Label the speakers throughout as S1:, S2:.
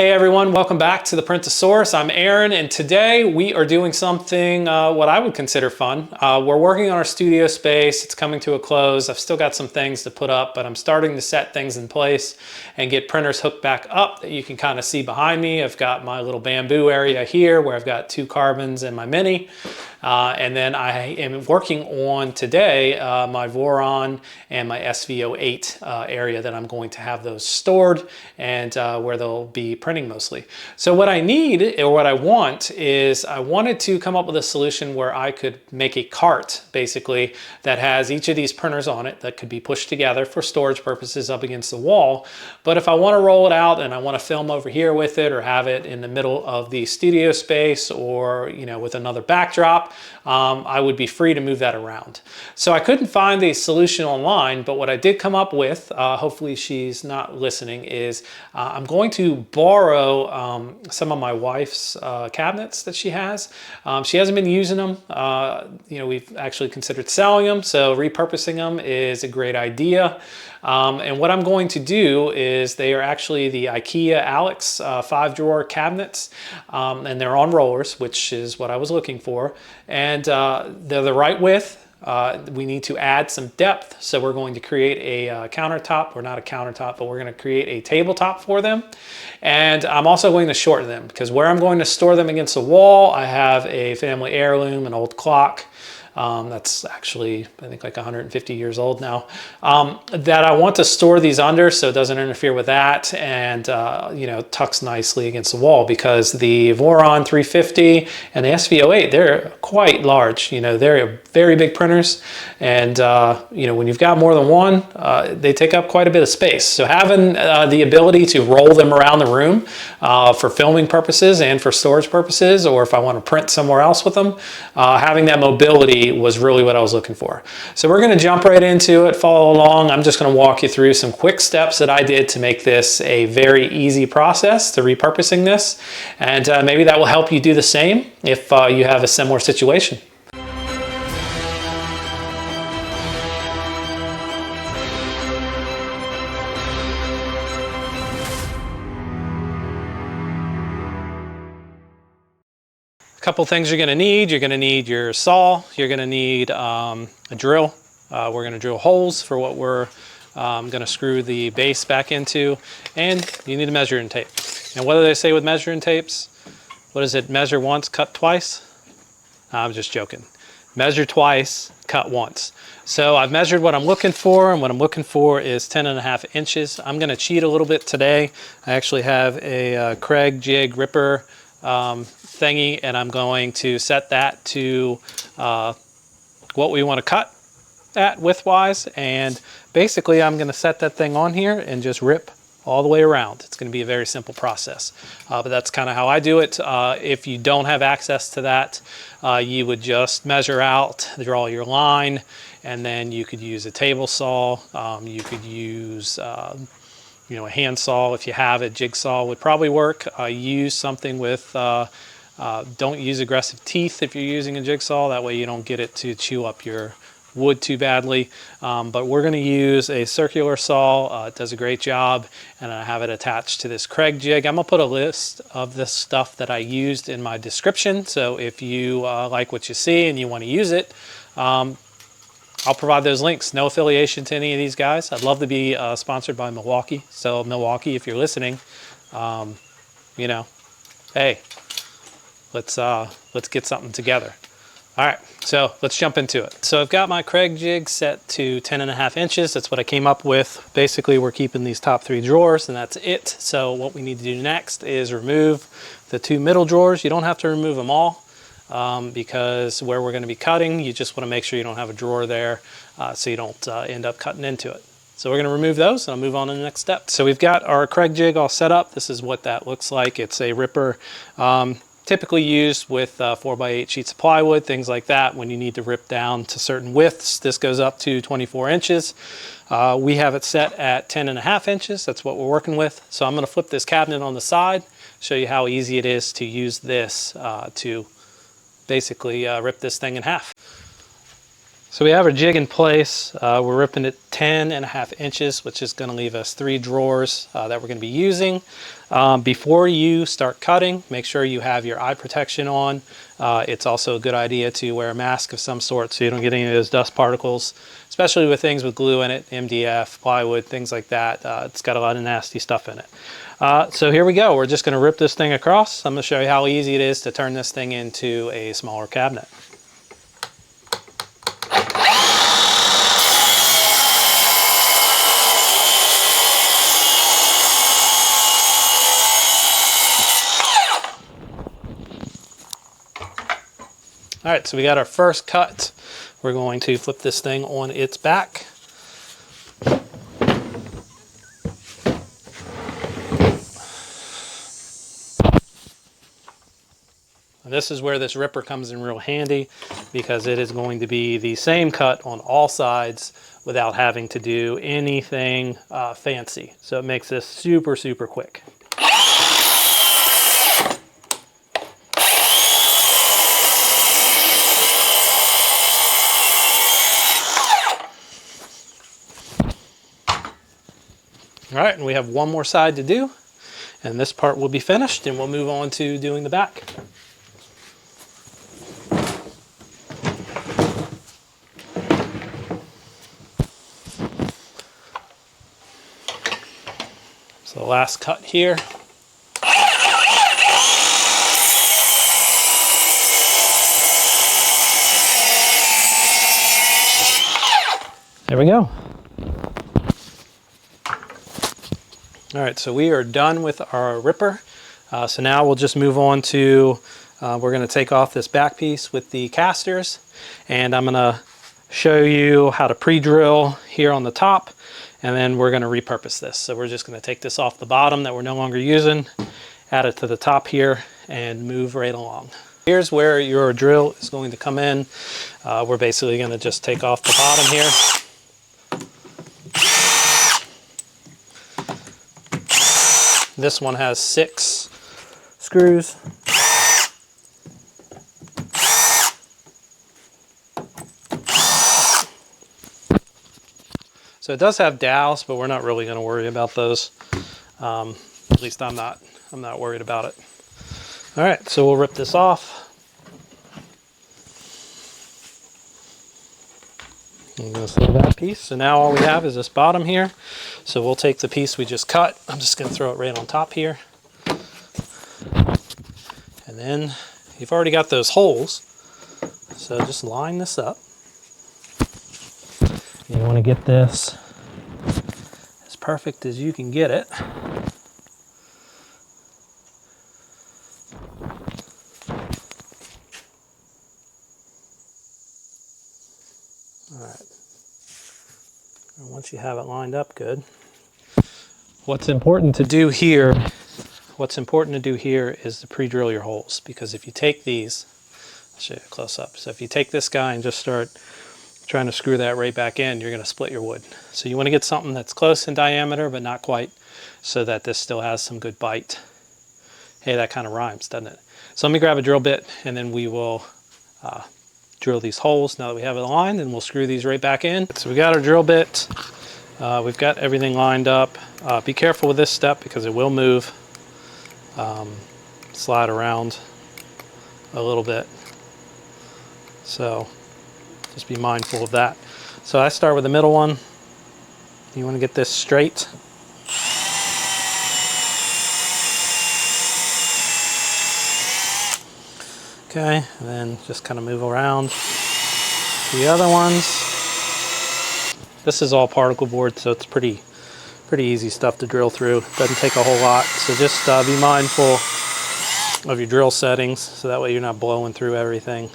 S1: Hey everyone, welcome back to the Printosaurus. I'm Aaron, and today we are doing something what I would consider fun. We're working on our studio space. It's coming to a close. I've still got some things to put up, but I'm starting to set things in place and get printers hooked back up that you can kind of see behind me. I've got my little bamboo area here where I've got 2 carbons and my mini. And then I am working on today my Voron and my SV08 area that I'm going to have those stored and where they'll be printing mostly. So what I need, or what I want, is I wanted to come up with a solution where I could make a cart basically that has each of these printers on it that could be pushed together for storage purposes up against the wall. But if I want to roll it out and I want to film over here with it or have it in the middle of the studio space or with another backdrop, I would be free to move that around. So I couldn't find a solution online, but what I did come up with, hopefully she's not listening, is I'm going to borrow some of my wife's cabinets that she has. She hasn't been using them. We've actually considered selling them, so repurposing them is a great idea. And what I'm going to do is they are actually the Ikea Alex 5-drawer cabinets, and they're on rollers, which is what I was looking for. And they're the right width. We need to add some depth, so we're going to create a countertop, or not a countertop, but we're going to create a tabletop for them. And I'm also going to shorten them, because where I'm going to store them against the wall, I have a family heirloom, an old clock. That's actually, I think, like 150 years old now, that I want to store these under so it doesn't interfere with that, and tucks nicely against the wall, because the Voron 350 and the SV08, they're quite large. They're very big printers, and when you've got more than one, they take up quite a bit of space. So having the ability to roll them around the room for filming purposes and for storage purposes, or if I want to print somewhere else with them, having that mobility was really what I was looking for. So we're going to jump right into it, follow along. I'm just going to walk you through some quick steps that I did to make this a very easy process to repurposing this, and maybe that will help you do the same if you have a similar situation. Couple things you're going to need. You're going to need your saw. You're going to need a drill. We're going to drill holes for what we're going to screw the base back into, and you need a measuring tape. And what do they say with measuring tapes? What is it? Measure once, cut twice? I'm just joking. Measure twice, cut once. So I've measured what I'm looking for, and what I'm looking for is 10.5 inches. I'm going to cheat a little bit today. I actually have a Kreg jig ripper thingy, and I'm going to set that to what we want to cut at width-wise, and basically I'm going to set that thing on here and just rip all the way around. It's going to be a very simple process, but that's kind of how I do it. If you don't have access to that, you would just measure out, draw your line, and then you could use a table saw. You could use a hand saw if you have it. Jigsaw would probably work. Use something with don't use aggressive teeth if you're using a jigsaw. That way you don't get it to chew up your wood too badly. But we're going to use a circular saw. It does a great job, and I have it attached to this Kreg jig. I'm going to put a list of the stuff that I used in my description, so if you like what you see and you want to use it, I'll provide those links. No affiliation to any of these guys. I'd love to be sponsored by Milwaukee. So Milwaukee, if you're listening, hey, let's get something together. All right, so let's jump into it. So I've got my Kreg jig set to 10.5 inches. That's what I came up with. Basically, we're keeping these top 3 drawers, and that's it. So what we need to do next is remove the 2 middle drawers. You don't have to remove them all, because where we're going to be cutting, you just want to make sure you don't have a drawer there, so you don't end up cutting into it. So we're going to remove those, and I'll move on to the next step. So we've got our Kreg jig all set up. This is what that looks like. It's a ripper, typically used with 4x8 sheets of plywood, things like that. When you need to rip down to certain widths, this goes up to 24 inches. We have it set at 10.5 inches. That's what we're working with. So I'm going to flip this cabinet on the side, show you how easy it is to use this to basically rip this thing in half. So we have our jig in place. We're ripping it 10.5 inches, which is going to leave us 3 drawers that we're going to be using. Before you start cutting, make sure you have your eye protection on. It's also a good idea to wear a mask of some sort so you don't get any of those dust particles, especially with things with glue in it, MDF, plywood, things like that. It's got a lot of nasty stuff in it. So here we go. We're just going to rip this thing across. I'm going to show you how easy it is to turn this thing into a smaller cabinet. All right, so we got our first cut. We're going to flip this thing on its back. And this is where this ripper comes in real handy, because it is going to be the same cut on all sides without having to do anything fancy. So it makes this super, super quick. All right, and we have one more side to do, and this part will be finished, and we'll move on to doing the back. So the last cut here. There we go. All right, so we are done with our ripper. So now we'll just move on to, we're going to take off this back piece with the casters, and I'm going to show you how to pre-drill here on the top, and then we're going to repurpose this. So we're just going to take this off the bottom that we're no longer using, add it to the top here, and move right along. Here's where your drill is going to come in. We're basically going to just take off the bottom here. This one has 6 screws. So it does have dowels, but we're not really going to worry about those. At least I'm not worried about it. All right, so we'll rip this off. I'm going to throw that piece. So now all we have is this bottom here. So we'll take the piece we just cut. I'm just going to throw it right on top here. And then you've already got those holes. So just line this up. You want to get this as perfect as you can get it. All right. And once you have it lined up good, what's important to do here is to pre-drill your holes, because if you take these, I'll show you close up. So if you take this guy and just start trying to screw that right back in, you're going to split your wood. So you want to get something that's close in diameter but not quite, so that this still has some good bite. Hey, that kind of rhymes, doesn't it? So let me grab a drill bit, and then we will drill these holes now that we have it aligned, and we'll screw these right back in. So we got our drill bit. We've got everything lined up. Be careful with this step because it will move, slide around a little bit. So just be mindful of that. So I start with the middle one. You want to get this straight. Okay, and then just kind of move around the other ones. This is all particle board, so it's pretty easy stuff to drill through. It doesn't take a whole lot, so just be mindful of your drill settings, so that way you're not blowing through everything.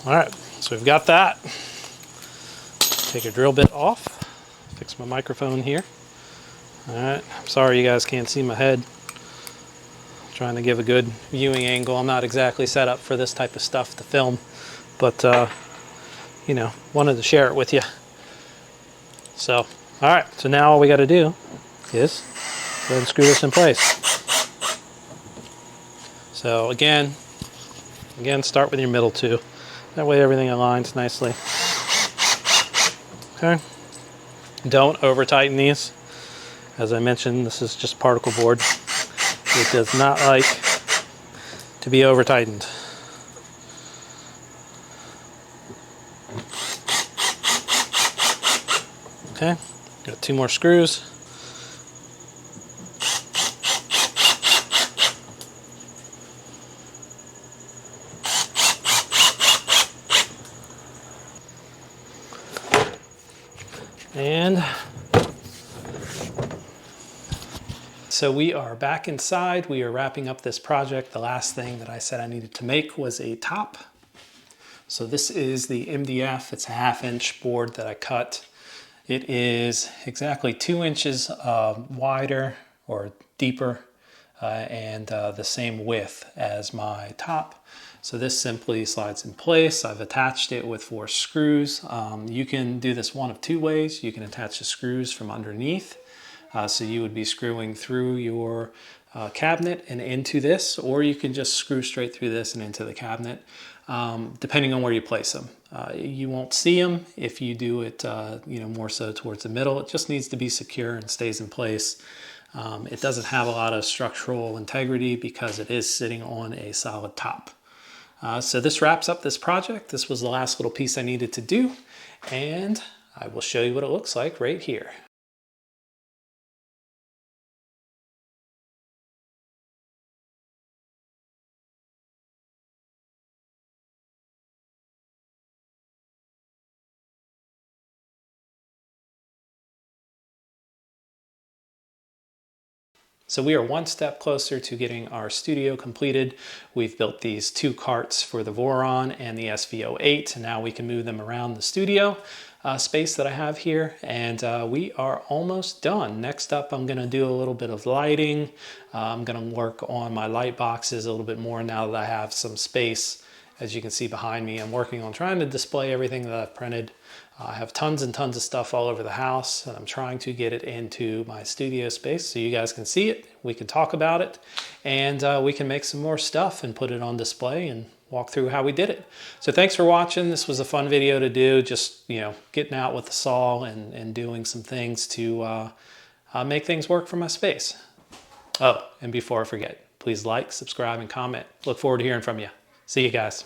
S1: All right, so we've got that. Take a drill bit off, fix my microphone here. All right, I'm sorry you guys can't see my head. I'm trying to give a good viewing angle. I'm not exactly set up for this type of stuff to film, but you know, wanted to share it with you. So All right, so now all we got to do is go ahead and screw this in place. So again, start with your middle two. That way everything aligns nicely. Okay. Don't over tighten these. As I mentioned, this is just particle board. It does not like to be over tightened. Okay, got 2 more screws. And so we are back inside. We are wrapping up this project. The last thing that I said I needed to make was a top. So this is the MDF. It's a 1/2 inch board that I cut. It is exactly 2 inches wider or deeper and the same width as my top. So this simply slides in place. I've attached it with 4 screws. You can do this one of 2 ways. You can attach the screws from underneath. So you would be screwing through your cabinet and into this, or you can just screw straight through this and into the cabinet, depending on where you place them. You won't see them if you do it more so towards the middle. It just needs to be secure and stays in place. It doesn't have a lot of structural integrity because it is sitting on a solid top. So this wraps up this project. This was the last little piece I needed to do, and I will show you what it looks like right here. So we are one step closer to getting our studio completed. We've built these 2 carts for the Voron and the SV08, and now we can move them around the studio space that I have here, and we are almost done. Next up, I'm gonna do a little bit of lighting. I'm gonna work on my light boxes a little bit more now that I have some space. As you can see behind me, I'm working on trying to display everything that I've printed. I have tons and tons of stuff all over the house, and I'm trying to get it into my studio space so you guys can see it, we can talk about it, and we can make some more stuff and put it on display and walk through how we did it. So thanks for watching. This was a fun video to do, just getting out with the saw and doing some things to make things work for my space. Oh, and before I forget, please like, subscribe, and comment. Look forward to hearing from you. See you guys.